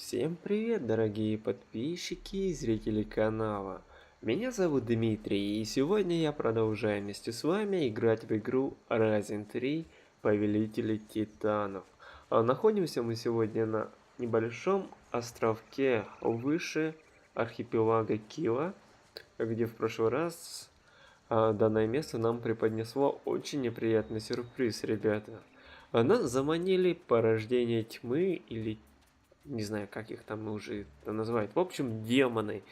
Всем привет, дорогие подписчики и зрители канала. Меня зовут Дмитрий, и сегодня я продолжаю вместе с вами играть в игру Разин 3 Повелители Титанов. Находимся мы сегодня на небольшом островке выше архипелага Кила, где в прошлый раз данное место нам преподнесло очень неприятный сюрприз, ребята. Нас заманили порождение тьмы или не знаю, как их там уже это называют. В общем, демоны.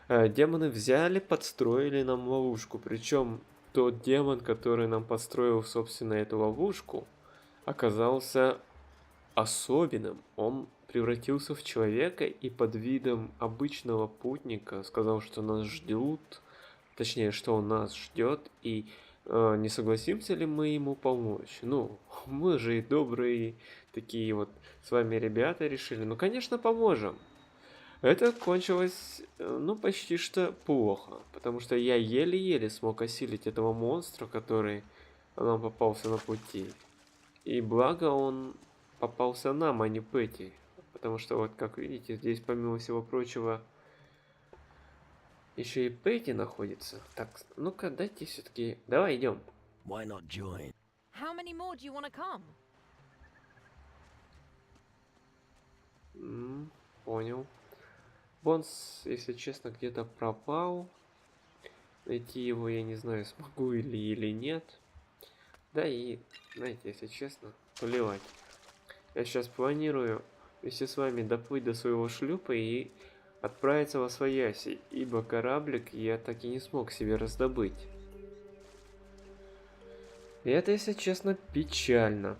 Демоны взяли, подстроили нам ловушку. Причем тот демон, который нам подстроил, собственно, эту ловушку, оказался особенным. Он превратился в человека и под видом обычного путника сказал, что нас ждут, точнее, что он нас ждет, и не согласимся ли мы ему помочь. Ну, мы же и добрые такие вот с вами ребята решили, ну, конечно, поможем. Это кончилось, ну, почти что плохо, потому что я еле-еле смог осилить этого монстра, который нам попался на пути. И благо он попался нам, а не Пэти. Потому что вот, как видите, здесь помимо всего прочего еще и Пэти находится. Так, ну-ка, дайте все-таки... Давай, идем. Why not join? How many more do you want to come? Понял. Бонс, если честно, где-то пропал. Найти его я не знаю, смогу или нет. Да и, знаете, если честно, плевать. Я сейчас планирую вместе с вами доплыть до своего шлюпа и отправиться во свояси, ибо кораблик я так и не смог себе раздобыть. И это, если честно, печально.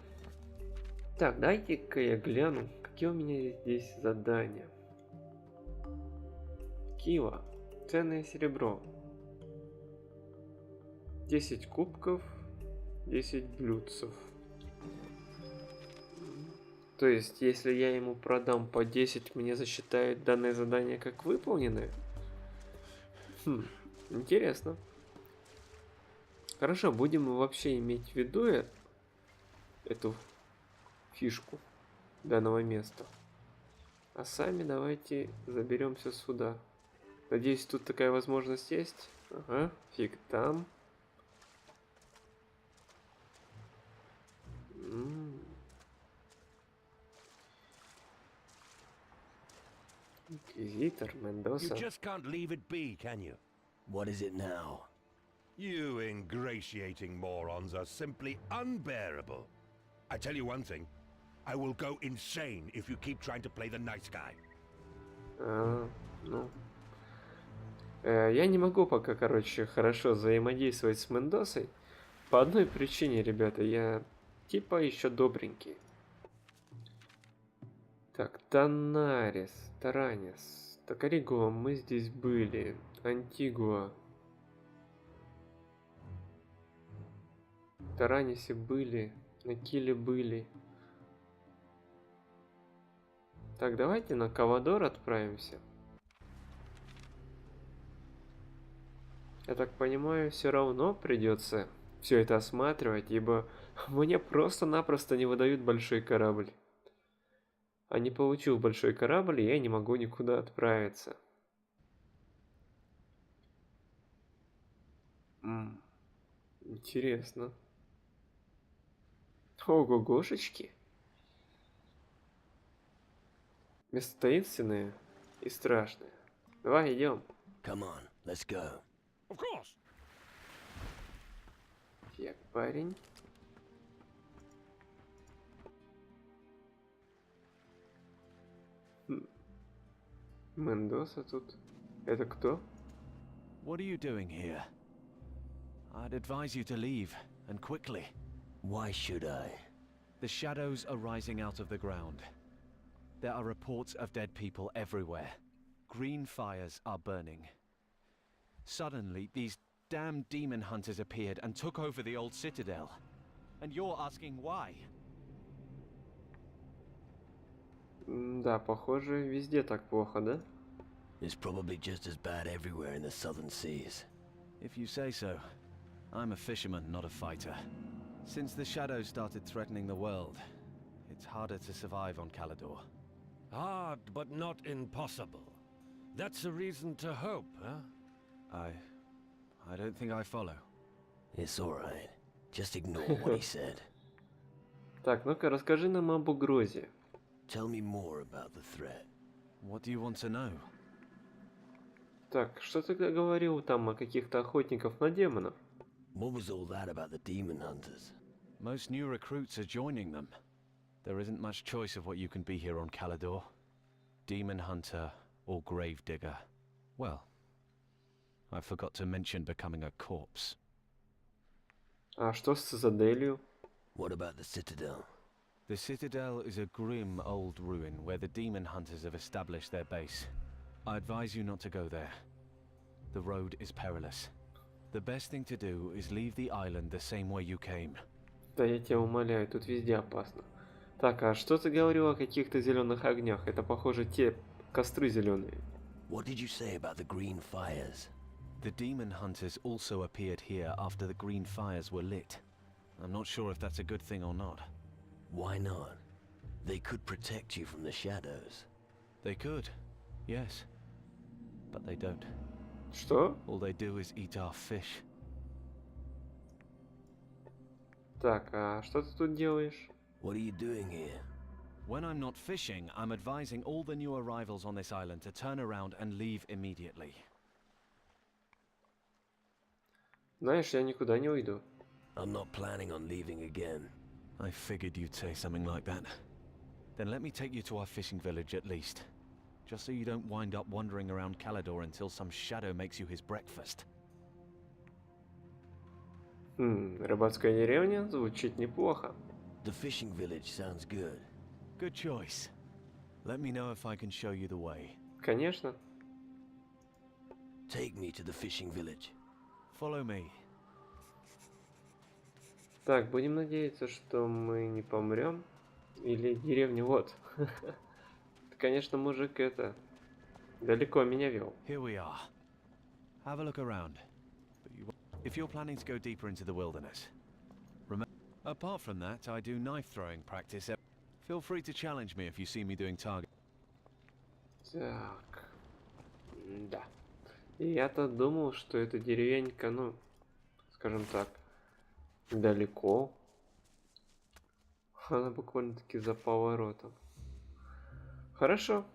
Так, дайте-ка я гляну, какие у меня здесь задания. Кила. Ценное серебро. 10 кубков, 10 блюдцев. То есть, если я ему продам по 10, мне засчитают данное задание как выполненное? Интересно. Хорошо, будем вообще иметь в виду эту фишку данного места. А сами давайте заберемся сюда. Надеюсь, тут такая возможность есть. Ага, фиг там. Инквизитор, Мендоса. You just can't leave it be, can you? What is it now? You ingratiating morons are simply unbearable. I tell you one thing, I will go insane if you keep trying to play the nice guy. Ну. Я не могу пока, короче, хорошо взаимодействовать с Мендосой. По одной причине, ребята, я типа еще добренький. Так, Танарис, Таранис, Токаригуа, мы здесь были. Антигуа. В Таранисе были, на Киле были. Так, давайте на Кавадор отправимся. Я так понимаю, все равно придется все это осматривать, ибо мне просто-напросто не выдают большой корабль. А не получил большой корабль, я не могу никуда отправиться. Интересно. Ого-гошечки. Место таинственное и страшное. Давай идем. Come on, let's go. Of course. Так, парень. Мендоса тут. Это кто? What are you doing here? I'd advise you to leave, and quickly. Why should I? The shadows are rising out of the ground. There are reports of dead people everywhere. Green fires are burning. Suddenly, these damn demon hunters appeared and took over the old citadel. And you're asking why? Да, похоже, везде так плохо, да? It's probably just as bad everywhere in the southern seas. If you say so. I'm a fisherman, not a fighter. Since the shadows started threatening the world, it's harder to survive on Calador. Hard, but not impossible. That's a reason to hope, huh? I don't think I follow. It's alright. Just ignore what he said. Так, ну-ка, расскажи нам об угрозе. Tell me more about the threat. What do you want to know? Так, что ты говорил там о каких-то охотников на демонов? What was all that about the demon hunters? Most new recruits are joining them. There isn't much choice of what you can be here on Calidor. Demon hunter or grave digger. Well, I forgot to mention becoming a corpse. А что с цитаделью? What about the citadel? The Citadel is a grim old ruin where the demon hunters have established their base. I advise you not to go there. The road is perilous. The best thing to do is leave the island the same way you came. Да я тебя умоляю, тут везде опасно. Так, а что ты говорил о каких-то зеленых огнях? Это, похоже, те костры зеленые. What did you say about the green fires? The demon hunters also appeared here after the green fires were lit. I'm not sure if that's a good thing or not. Why not? They could protect you from the shadows. They could, yes. But they don't. Что? All they do is eat our fish. Так, а что ты тут делаешь? What are you doing here? When I'm not fishing, I'm advising all the new arrivals on this island to turn around and leave immediately. Знаешь, я никуда не уйду. I'm not planning on leaving again. I figured you'd say something like that. Then let me take you to our fishing village at least. Just so you don't wind up wandering around Calidor until some shadow makes you his breakfast. Рыбацкая деревня звучит неплохо. The fishing village sounds good. Good choice. Let me know if I can show you the way. Конечно. Take me to the fishing village. Follow me. Так, будем надеяться, что мы не помрем. Или деревня, вот. Конечно, мужик это далеко меня вел. Here we are. Have a look around. But if you're planning to go deeper into the wilderness, apart from that, I do knife throwing practice. Feel free to challenge me if you see me doing target. Так. Да. И я-то думал, что эта деревенька, ну, скажем так, далеко. Она буквально-таки за поворотом. Хорошо.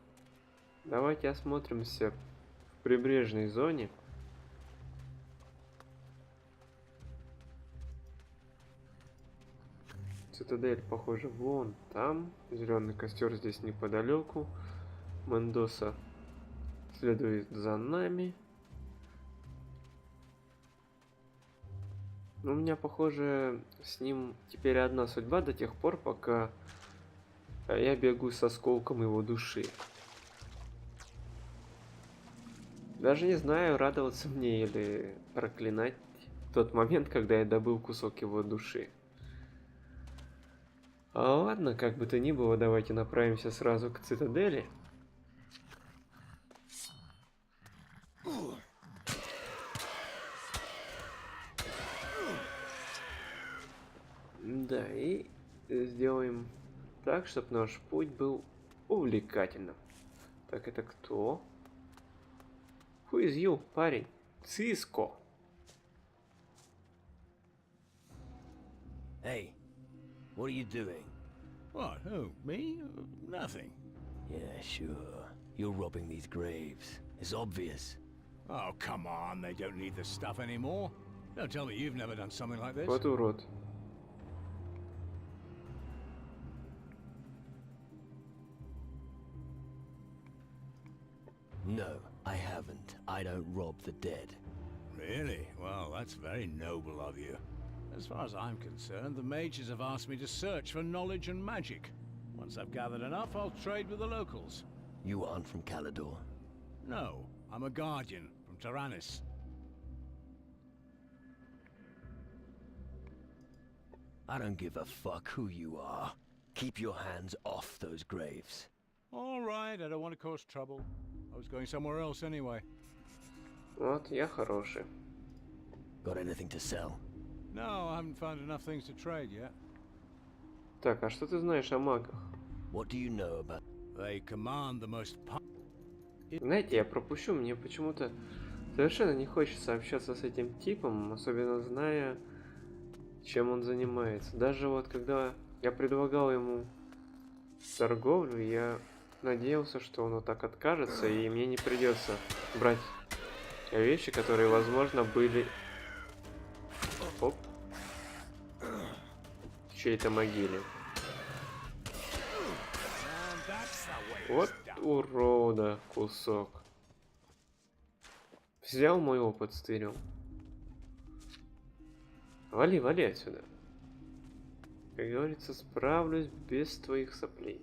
Давайте осмотримся в прибрежной зоне. Цитадель, похоже, вон там. Зеленый костер здесь неподалеку. Мендоса следует за нами. Но у меня, похоже, с ним теперь одна судьба до тех пор, пока я бегу с осколком его души. Даже не знаю, радоваться мне или проклинать тот момент, когда я добыл кусок его души. Ладно, как бы то ни было, давайте направимся сразу к цитадели. Да, и сделаем так, чтобы наш путь был увлекательным. Так, это кто? Who is you, парень? Циско. Hey, what are you doing? What? Who? Me? Nothing. Yeah, sure. You're robbing these graves. It's obvious. Oh, come on. They don't need this stuff anymore. Don't tell me you've never done something like this. Вот урод. No, I haven't. I don't rob the dead. Really? Well, that's very noble of you. As far as I'm concerned, the mages have asked me to search for knowledge and magic. Once I've gathered enough, I'll trade with the locals. You aren't from Calidor. No, I'm a guardian from Tyrannus. I don't give a fuck who you are. Keep your hands off those graves. All right, I don't want to cause trouble. I was going somewhere else anyway. Вот, я хороший. Got anything to sell? No, I haven't found enough things to trade yet. Так, а что ты знаешь о магах? What do you know about... They command the most Знаете, я пропущу, мне почему-то совершенно не хочется общаться с этим типом, особенно зная, чем он занимается. Даже вот когда я предлагал ему торговлю, я надеялся, что он вот так откажется, и мне не придется брать вещи, которые, возможно, были оп, в чьей-то могиле. Вот урода кусок. Взял мой опыт, стырил. Вали, вали отсюда. Как говорится, справлюсь без твоих соплей.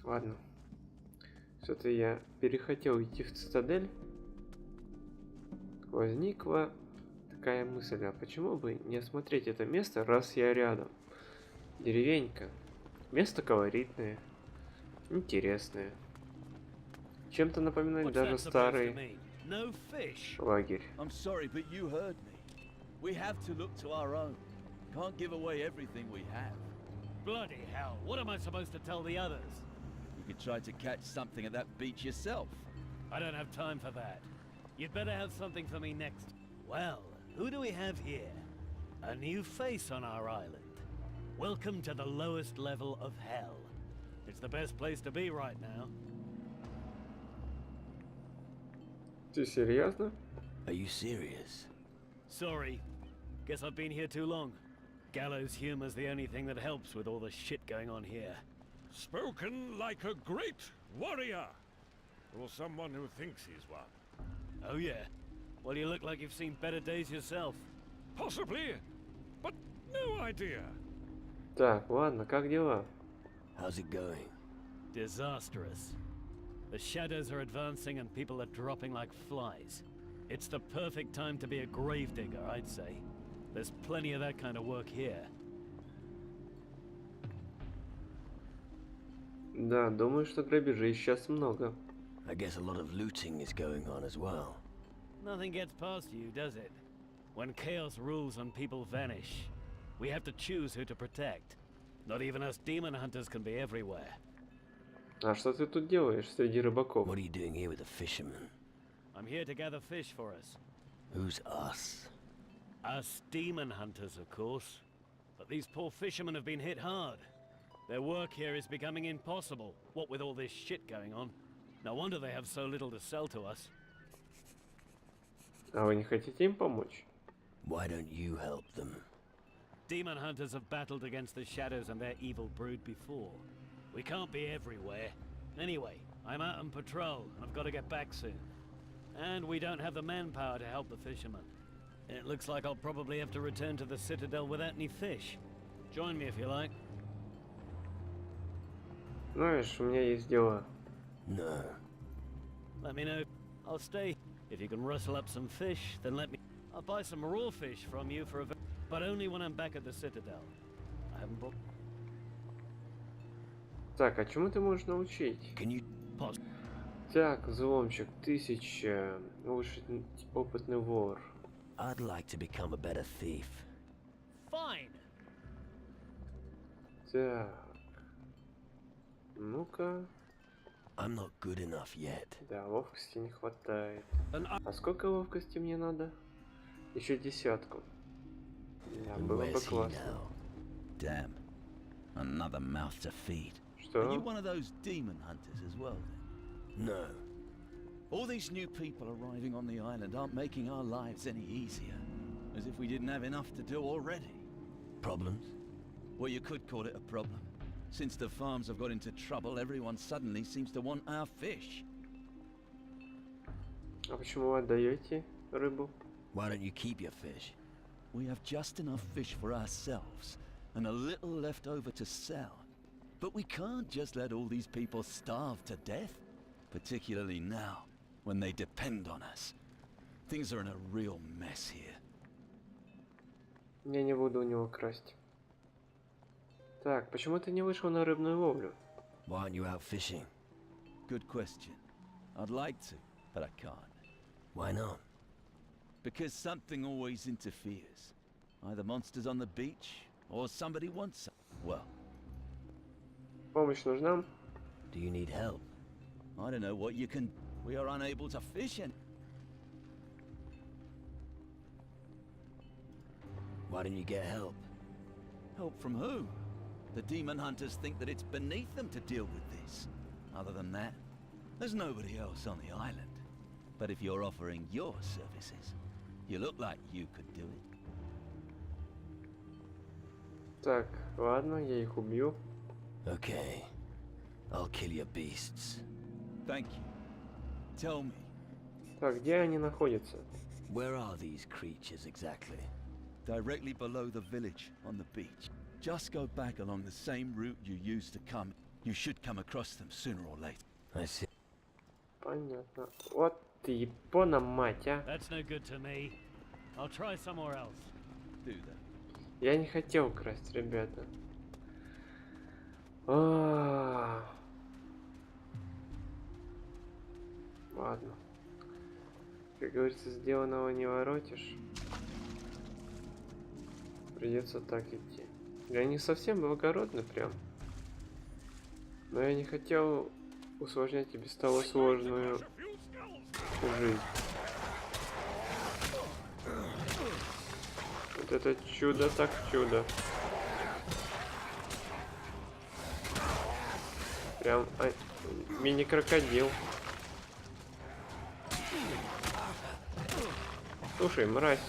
Ладно. Что-то я перехотел идти в цитадель. Возникла такая мысль, а почему бы не осмотреть это место, раз я рядом? Деревенька. Место колоритное, интересное. Чем-то напоминает даже старый лагерь. I'm sorry, but you heard me. We have to look to our own. Can't give away everything we have. Bloody hell, what am I supposed to tell the others? You could try to catch something at that beach yourself. I don't have time for that. You'd better have something for me next. Well, who do we have here? A new face on our island. Welcome to the lowest level of hell. It's the best place to be right now. Ты серьезно? Are you serious? Sorry. Guess I've been here too long. Gallows humor's the only thing that helps with all the shit going on here. Spoken like a great warrior. Or someone who thinks he's one. Oh yeah? Well, you look like you've seen better days yourself. Possibly, but no idea. Так, ладно, как дела? How's it going? Disastrous. The shadows are advancing and people are dropping like flies. It's the perfect time to be a gravedigger, I'd say. There's plenty of that kind of work here. Да, думаю, что грабежей сейчас много. I guess a lot of looting is going on as well. Nothing gets past you, does it? When chaos rules and people vanish, we have to choose who to protect. Not even us demon hunters can be everywhere. А что ты тут делаешь среди рыбаков? What are you doing here with the fishermen? I'm here to gather fish for us. Who's us? Us demon hunters, of course. But these poor fishermen have been hit hard. Their work here is becoming impossible, what with all this shit going on. No wonder they have so little to sell to us. А вы не хотите им помочь? Why don't you help them? Demon hunters have battled against the shadows and their evil brood before. We can't be everywhere. Anyway, I'm out on patrol, and I've got to get back soon. And we don't have the manpower to help the fishermen. It looks like I'll probably have to return to the Citadel without any fish. Join me if you like. Знаешь, у меня есть дела. No. Let me know. I'll stay. If you can rustle up some fish, then let me... I'll buy some raw fish from you for a... But only when I'm back at the Citadel. I haven't brought... Так, а чему ты можешь научить? Can you Pause. Так, взломщик, 1000. Опытный вор. I'd like to become a better thief. Fine. Так. Ну-ка. I'm not good enough yet. Да, ловкости не хватает. And I... А сколько ловкости мне надо? Еще 10. Да, And было бы where's he классно. now? Damn. Another mouth to feed. Are you Что? one of those demon hunters as well, then? No. All these new people arriving on the island aren't making our lives any easier. As if we didn't have enough to do already. Problems? Well, you could call it a problem. Since the farms have got into trouble, everyone suddenly seems to want our fish. А почему вы отдаете рыбу? Why don't you keep your fish? We have just enough fish for ourselves, and a little left over to sell. But we can't just let all these people starve to death. Particularly now, when they depend on us. Things are in a real mess here. Я не буду у него красть. Так, почему ты не вышел на рыбную ловлю? Why aren't you out fishing? Good question. I'd like to, but I can't. Why not? Because something always interferes. Either monsters on the beach, or somebody wants some. Well, Помощь нужна? Do you need help? I don't know what you can... We are unable to fish and... Why don't you get help? Help from who? The demon hunters think that it's beneath them to deal with this. Other than that, there's nobody else on the island. But if you're offering your services, you look like you could do it. Так, ладно, я их убью. Okay. I'll kill your beasts. Thank you. Tell me, Так, где они находятся? Where are these creatures exactly? directly below the village on the beach. Just go back along the same route you used to come. You should come across them sooner or later. I see. Понятно. Вот ты япона, мать, а. That's no good to me. I'll try somewhere else. Do that. Я не хотел красть, ребята. Ладно. Как говорится, сделанного не воротишь. Придется так идти. Я не совсем благородный прям. Но я не хотел усложнять и без того сложную жизнь. Вот это чудо так чудо. Прям мини-крокодил. Слушай, мразь.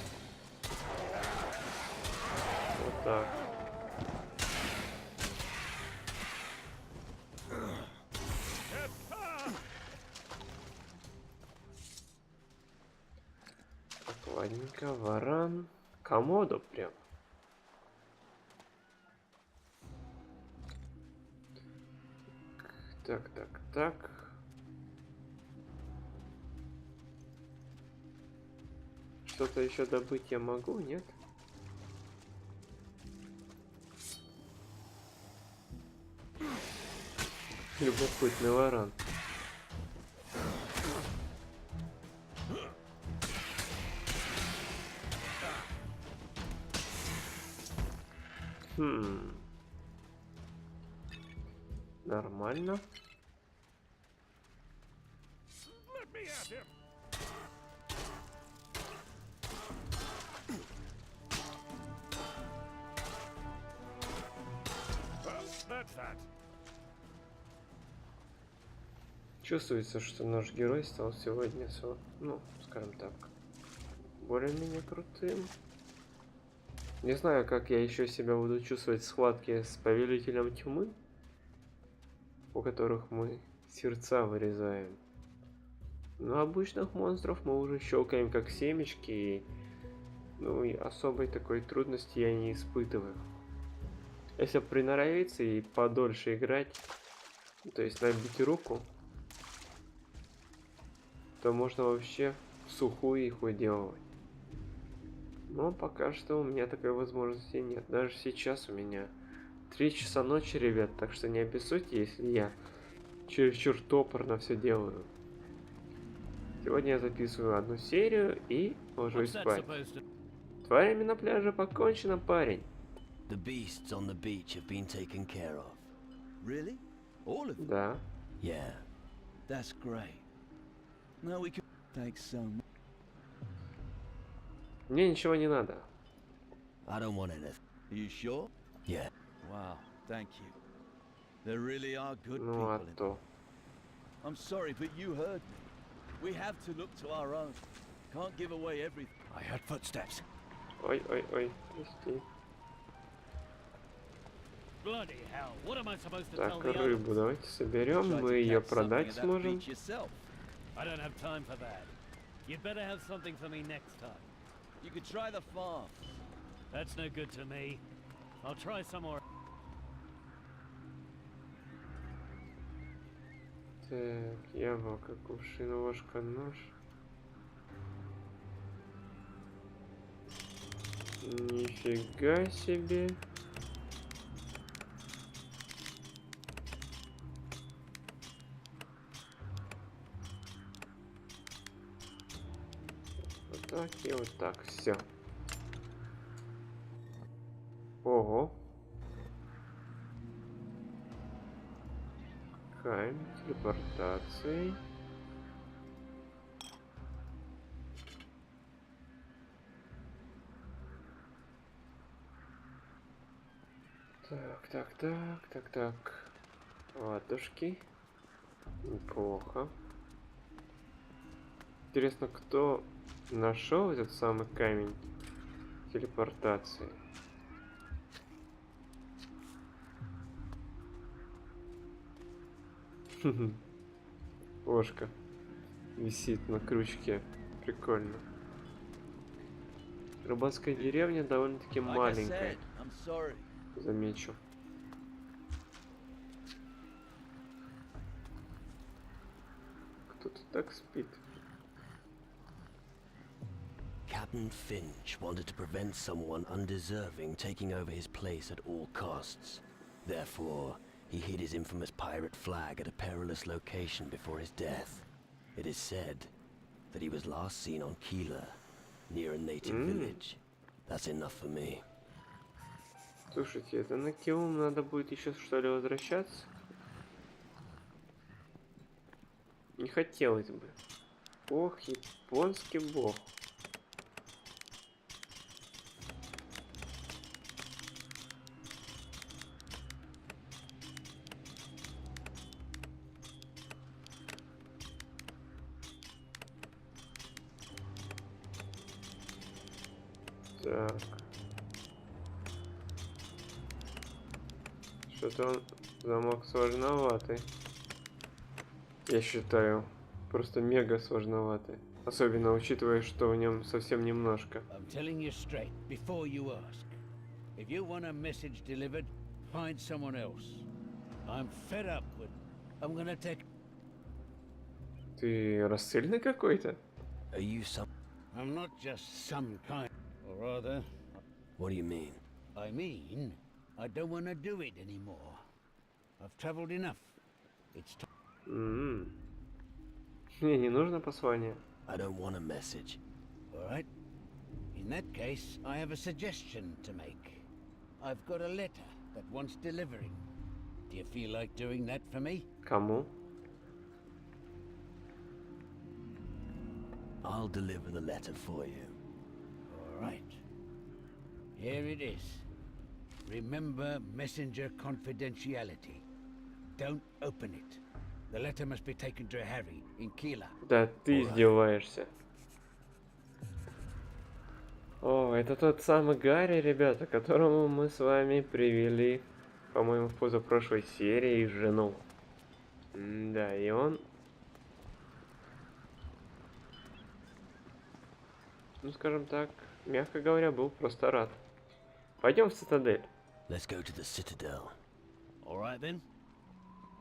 Вот так. Так, ладненько, варан. Комодо прям. Так, так, так. Что-то еще добыть я могу, нет? Любопытный варан. Нормально. Let me at him. Well, that's that. Чувствуется, что наш герой стал сегодня, ну, скажем так, более-менее крутым. Не знаю, как я еще себя буду чувствовать в схватке с повелителем тьмы, у которых мы сердца вырезаем. Но обычных монстров мы уже щелкаем как семечки, и, ну, и особой такой трудности я не испытываю. Если приноровиться и подольше играть, то есть набить руку, то можно вообще в сухую их выделывать. Но пока что у меня такой возможности нет. Даже сейчас у меня 3 часа ночи, ребят, так что не обессудьте, если я чересчур топорно все делаю. Сегодня я записываю одну серию и ложусь спать. Тварями на пляже покончено, парень. The beasts on the beach have been taken care of. Really? All of them? Да. Yeah. That's great. Now we can... Thanks so much. Мне ничего не надо. I don't want anything. Are you sure? Yeah. Wow, thank you. There really are good Ну а people in... то. I'm sorry, but you heard me. We have to look to our own. Can't give away everything. I heard footsteps. Ой, ой, ой, прости. Bloody hell, what am I supposed to Так, tell the others? рыбу давайте соберем, Try мы to ее catch продать something at that сможем. beach yourself. I don't have time for that. You'd better have something for me next time. You could try the farm. That's no good to me. I'll try somewhere. Так, яблоко, кувшин, ложка, нож. Нифига себе. так и вот так. Все. Ого. Камень телепортации. Так. Ладушки. Неплохо. Интересно, кто нашел этот самый камень телепортации? Ложка висит на крючке. Прикольно. Рыбацкая деревня довольно-таки маленькая. Замечу. Кто-то так спит. Captain Finch wanted to prevent someone undeserving taking over his place at all costs. Therefore, he hid his infamous pirate flag at a perilous location before his death. It is said that he was last seen on Keeler, near a native village. That's enough for me. Слушайте, это на Киум надо будет еще что ли возвращаться? Не хотелось бы. Ох, японский бог. Так. Что-то он замок сложноватый. Я считаю, просто мега сложноватый. Особенно учитывая, что в нем совсем немножко. I'm telling you straight, before you ask. If you want a message delivered, find someone else. I'm fed up with... I'm gonna take... Ты рассыльный какой-то? Are you some... I'm not just some kind... Or rather... What do you mean? I mean, I don't want to do it anymore. I've traveled enough. It's time. Мне не нужно послание. I don't want a message. All right. In that case, I have a suggestion to make. I've got a letter that wants delivering. Do you feel like doing that for me? Кому? I'll deliver the letter for you. All right. Here it is. Remember messenger confidentiality. Don't open it. The letter must be taken to Harry in Keeler. Да ты издеваешься. О, это тот самый Гарри, ребята, которому мы с вами привели, по-моему, в позапрошлой серии жену. Да, и он... Ну, скажем так, мягко говоря, был просто рад. Пойдем в цитадель. Let's go to the Citadel. All right then.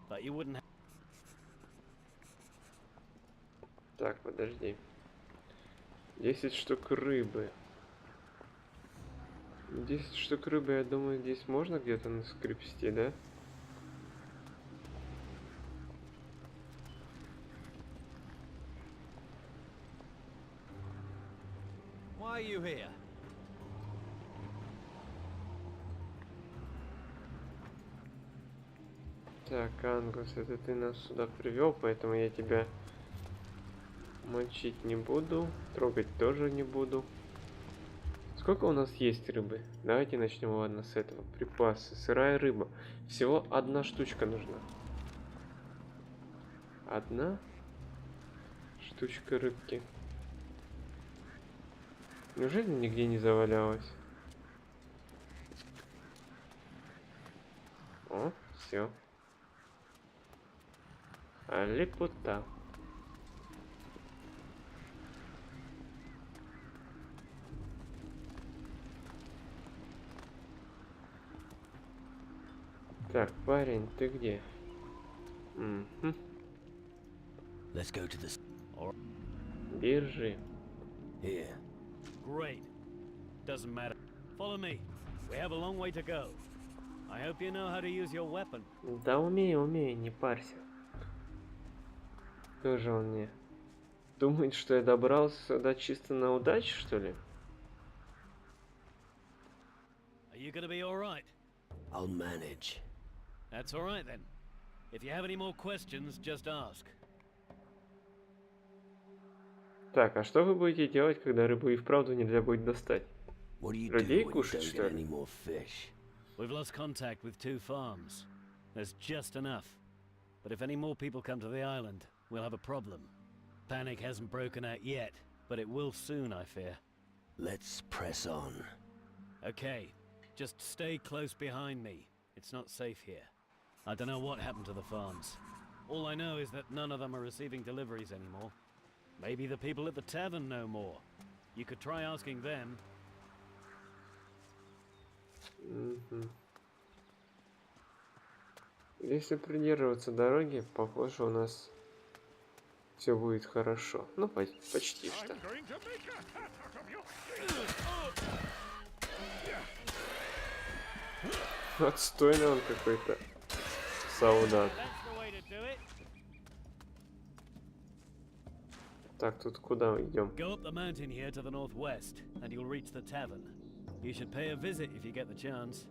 But you wouldn't. Так, подожди. 10 штук рыбы. 10 штук рыбы, я думаю, здесь можно где-то наскрепсти, да? Why are you here? Так, Ангус, это ты нас сюда привел, поэтому я тебя мочить не буду, трогать тоже не буду. Сколько у нас есть рыбы? Давайте начнем, ладно, с этого. Припасы, сырая рыба. Всего одна штучка нужна. Одна штучка рыбки. Неужели нигде не завалялась? О, все. Лепота. Так, парень, ты где? Let's go to the... Держи. Here. Great. Doesn't matter. Follow me. We have a long way to go. I hope you know how to use your weapon. Да умею, не парься. Тоже он мне Думает, что я добрался сюда чисто на удачу, что ли? Are you gonna be alright? I'll manage. That's alright then. If you have any more questions, just ask. Так, а что вы будете делать, когда рыбу и вправду нельзя будет достать? What do you Людей do when you кушать, don't что get ли? any more fish? We've lost contact with 2 farms. There's just enough. But if any more people come to the island, we'll have a problem. Panic hasn't broken out yet, but it will soon, I fear. Let's press on. Okay, just stay close behind me. It's not safe here. I don't know what happened to the farms. All I know is that none of them are receiving deliveries anymore. Maybe the people at the tavern know more. You could try asking them. Мгм. Если придерживаться дороги, похоже, у нас все будет хорошо. Ну, почти что. I'm going to make a hat out of you. Отстойный он какой-то солдат. That's the way to do it. Так, тут куда идем? Go up the mountain here to the northwest, and you'll reach the tavern. You should pay a visit if you get the chance.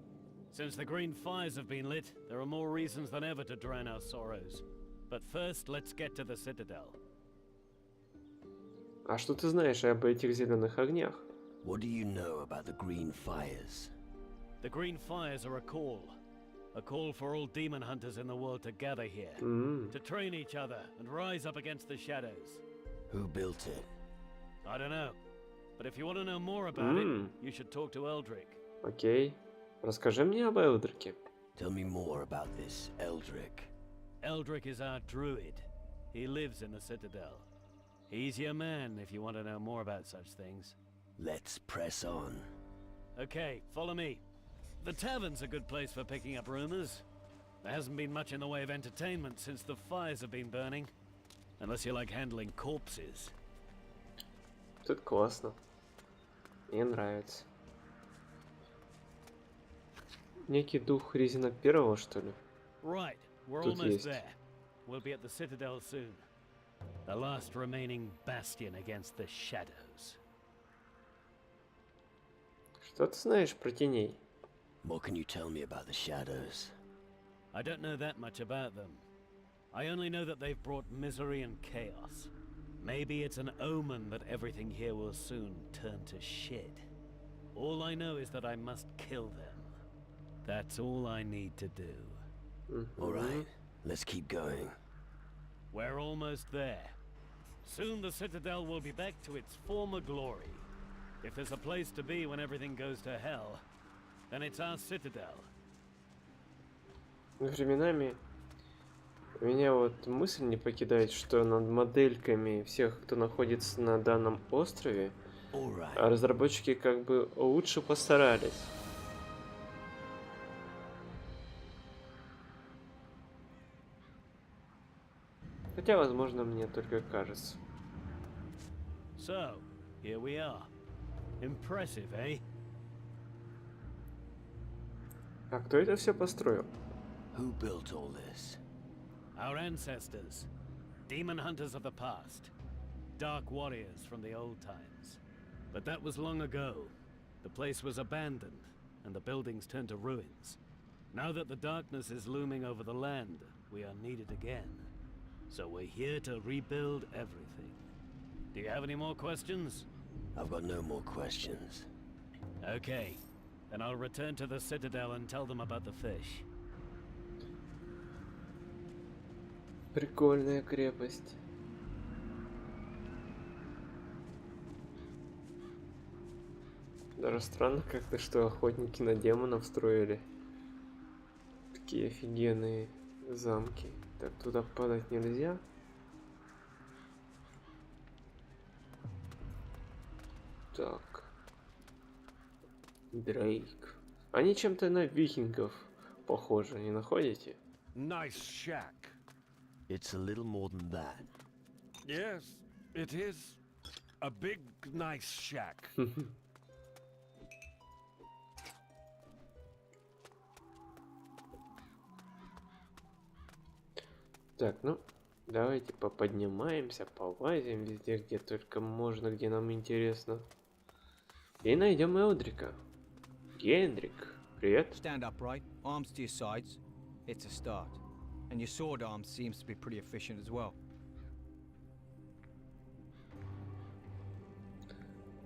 Since the green fires have been lit, there are more reasons than ever to drown our sorrows. But first, let's get to the citadel. А что ты знаешь об этих зеленых огнях? What do you know about the green fires? The green fires are a call for all demon hunters in the world to gather here, to train each other and rise up against the shadows. Who built it? I don't know, but if you want to know more about it, you should talk to Eldrick. Окей. Расскажи мне об Элдрике. Tell me more about this Eldrick. Eldrick is our druid. He lives in the citadel. He's your man if you want to know more about such things. Let's press on. Okay, follow me. The tavern's a good place for picking up rumors. There hasn't been much in the way of entertainment since the fires have been burning. Unless you like handling corpses. Тут классно. Мне нравится. Некий дух резинок первого, что ли? Right, we're Тут almost есть. there. We'll be at the citadel soon. The last remaining bastion against the shadows. Что ты знаешь про теней? What can you tell me about the shadows? I don't know that much about them. I only know that they've brought misery and chaos. Maybe it's an omen that everything here will soon turn to shit. All I know is that I must kill them. That's all I need to do. All right, let's keep going. We're almost there. Soon the Citadel will be back to its former glory. If there's a place to be when everything goes to hell, then it's our Citadel. Временами меня вот мысль не покидает, что над модельками всех, кто находится на данном острове, All right. разработчики как бы лучше постарались. Хотя, возможно, мне только кажется. So, here we are. Impressive, eh? А кто это все построил? Who built all this? Our ancestors. Demon hunters of the past. Dark warriors from the old times. But that was long ago. The place was abandoned, and the buildings turned to ruins. Now that the darkness is looming over the land, we are needed again. So we're here to rebuild everything. Do you have any more questions? I've got no more questions. Okay. Then I'll return to the Citadel and tell them about the fish. Прикольная крепость. Даже странно как-то, что охотники на демонов строили такие офигенные замки. Так, туда падать нельзя. Так. Дрейк. Они чем-то на викингов похожи, не находите? Nice shack. It's a little more than that. Yes, it is. A big, nice shack. Так, ну, Давайте поподнимаемся, полазим везде, где только можно, где нам интересно. И найдем Элдрика. Генрик, привет. Stand upright, arms to your sides. It's a start. And your sword arm seems to be pretty efficient as well.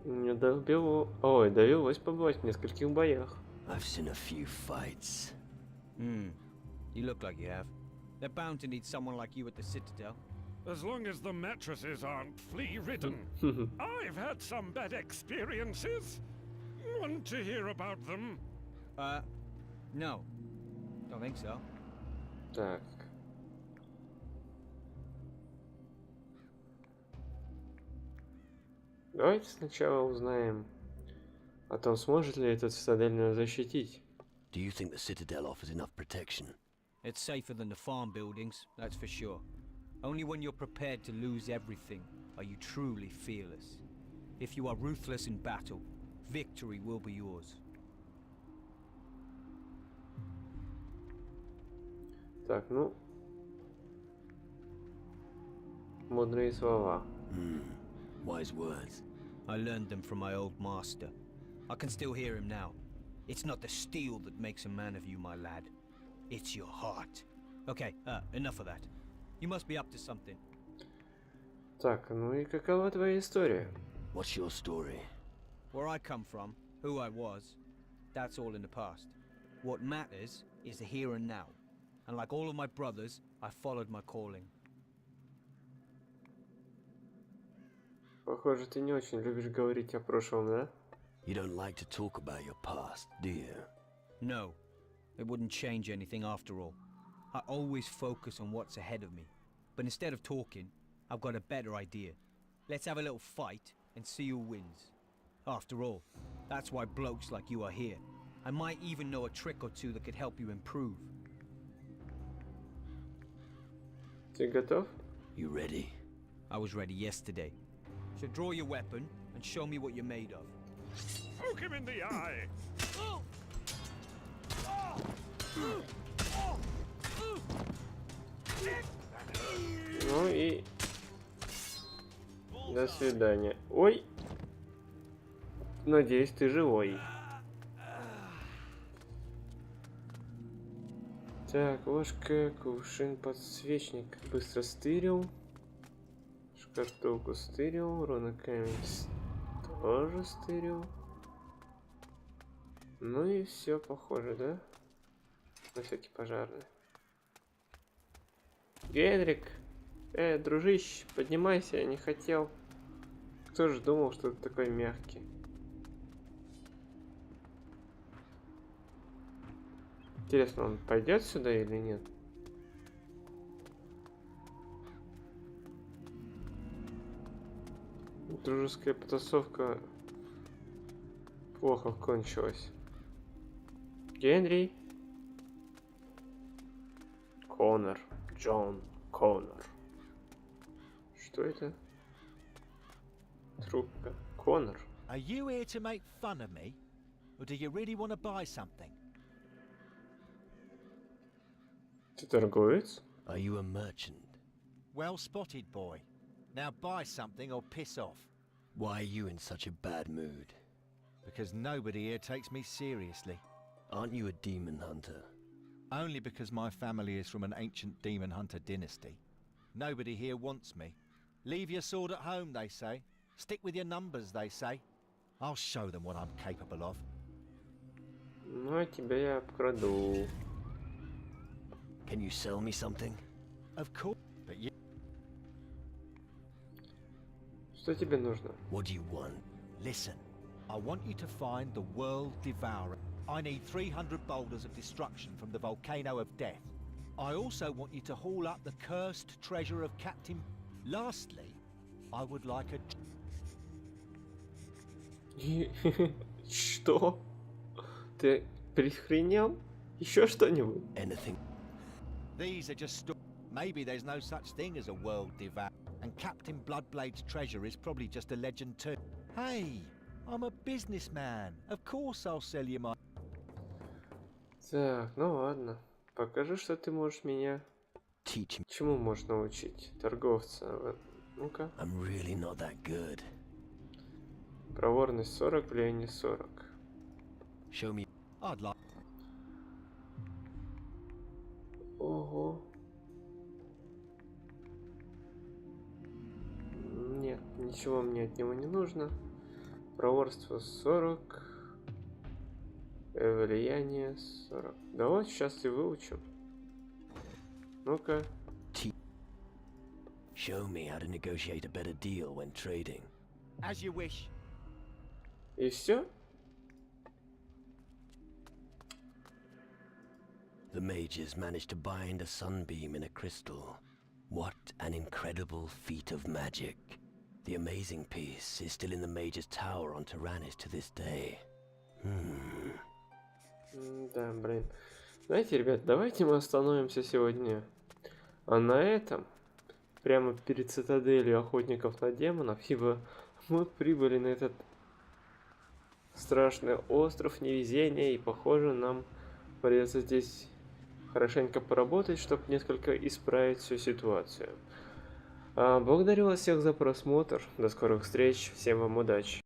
Мне довелось побывать в нескольких боях. I've seen a few fights. You look like you have. They're bound to need someone like you at the Citadel. As long as the mattresses aren't flea-ridden. I've had some bad experiences. Want to hear about them? No. Don't think so. Так. Давайте сначала узнаем о том, сможет ли этот цитадель нас защитить. Do you think the Citadel offers enough protection? It's safer than the farm buildings, that's for sure. Only when you're prepared to lose everything are you truly fearless. If you are ruthless in battle, victory will be yours. Так, ну... Мудрые слова. Wise words. I learned them from my old master. I can still hear him now. It's not the steel that makes a man of you, my lad. It's your heart. Okay, enough of that. You must be up to something. Так, ну и какова твоя история? What's your story? Where I come from, who I was, that's all in the past. What matters is the here and now. And like all of my brothers, I followed my calling. Похоже, ты не очень любишь говорить о прошлом, да? You don't like to talk about your past, do you? No, it wouldn't change anything after all. I always focus on what's ahead of me. But instead of talking, I've got a better idea. Let's have a little fight and see who wins. After all, that's why blokes like you are here. I might even know a trick or two that could help you improve. Ты готов? You ready? I was ready yesterday. So draw your weapon and show me what you're made of. Poke him in the eye! Ну и... До свидания. Ой! Надеюсь, ты живой. Так, ложка, кувшин, подсвечник. Быстро стырил. Шкатулку стырил. Рунокамень тоже стырил. Ну и все похоже, да? На всякий пожарный. Генрик! Дружище, поднимайся, я не хотел. Кто же думал, что ты такой мягкий? Интересно, он пойдет сюда или нет? Дружеская потасовка плохо кончилась. Генри. Коннор. Джон Коннор. Что это? Трубка. Коннор. Are you here to make fun of me? Or do you really want to buy something? Ты торговец? Are you a merchant? Well spotted, boy. Now buy something or piss off. Why are you in such a bad mood? Because nobody here takes me seriously. Aren't you a demon hunter? Only because my family is from an ancient demon hunter dynasty. Nobody here wants me. Leave your sword at home, they say. Stick with your numbers, they say. I'll show them what I'm capable of. Ну, а тебя я обкраду. Can you sell me something? Of course, but you... Что тебе нужно? What do you want? Listen, I want you to find the World Devourer. I need 300 boulders of destruction from the Volcano of Death. I also want you to haul up the cursed treasure of Captain... Lastly, I would like a... Что? Ты прихренел? Еще что-нибудь? Anything? These are just maybe there's no such thing as a world devourer, and Captain Bloodblade's treasure is probably just a legend too. Hey, I'm a businessman. Of course I'll sell you my... Так, ну ладно. Покажи, что ты можешь меня teach me. Чему можно учить торговца? Ну-ка. I'm really not that good. Проворность 40, влияние 40. Show me. I'd like. Ого. Нет, ничего мне от него не нужно. Проворство 40. Влияние 40. Да вот, сейчас и выучим. Ну-ка. Show me how to negotiate a better deal when trading. As you wish. И все? The mages managed to bind a sunbeam in a crystal. What an incredible feat of magic. The amazing piece is still in the mage's tower on Tyrannus to this day. Да, блин. Знаете, ребят, давайте мы остановимся сегодня. А на этом, прямо перед цитаделью охотников на демонов, ибо мы прибыли на этот страшный остров невезения, и похоже, нам придется здесь хорошенько поработать, чтобы несколько исправить всю ситуацию. Благодарю вас всех за просмотр. До скорых встреч. Всем вам удачи.